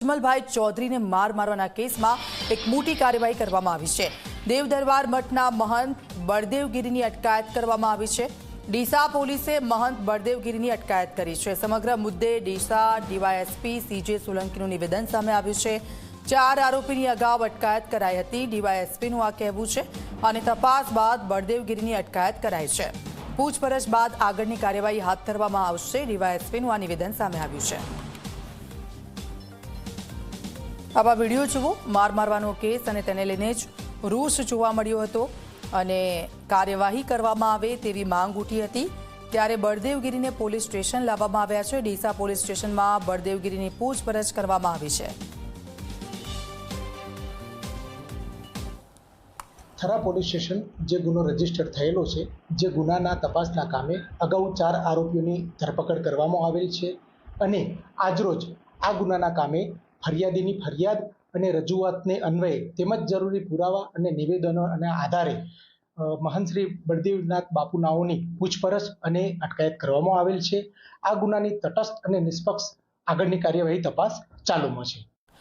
અજમલભાઈ ચૌધરીને માર મારવાના કેસમાં એક મોટી કાર્યવાહી કરવામાં આવી છે। દેવદરબાર મઠના મહંત બળદેવગીરીની અટકાયત કરવામાં આવી છે। ડીસા પોલીસે મહંત બળદેવગીરીની અટકાયત કરી છે। સમગ્ર મુદ્દે ડીસા ડીવાયએસપી સીજે સોલંકીનું નિવેદન સામે આવ્યું છે। 4 આરોપીની અગાઉ અટકાયત કરાઈ હતી। ડીવાયએસપીનું આ કહેવું છે અને તપાસ બાદ બળદેવગીરીની અટકાયત કરાઈ છે। પૂછપરછ બાદ આગળની કાર્યવાહી હાથ ધરવામાં આવશે। ડીવાયએસપીનું આ નિવેદન સામે આવ્યું છે। આવા વિડીયો જુઓ। માર મારવાનો કેસ અને તેને લઈને જ રોષ જોવા મળ્યો હતો અને કાર્યવાહી કરવામાં આવે તેવી માંગ ઉઠી હતી। ત્યારે બળદેવગીરીને પોલીસ સ્ટેશન લાવવામાં આવ્યા છે। ડીસા પોલીસ સ્ટેશનમાં બળદેવગીરીની પૂછપરછ કરવામાં આવી છે। થરા પોલીસ સ્ટેશન જે ગુનો રજીસ્ટર થયેલો છે, જે ગુનાના તપાસના કામે અગાઉ 4 આરોપીઓની ધરપકડ કરવામાં આવેલ છે અને આજરોજ આ ગુનાના કામે ફરિયાદીની ફરિયાદ અને રજૂઆતને અન્વયે તેમજ જરૂરી પુરાવા અને નિવેદનોના આધારે મહંત શ્રી બળદેવનાથ બાપુનાઓની પૂછપરછ અને અટકાયત કરવામાં આવેલ છે। આ ગુનાની તટસ્થ અને નિષ્પક્ષ આગળની કાર્યવાહી તપાસ ચાલુમાં છે।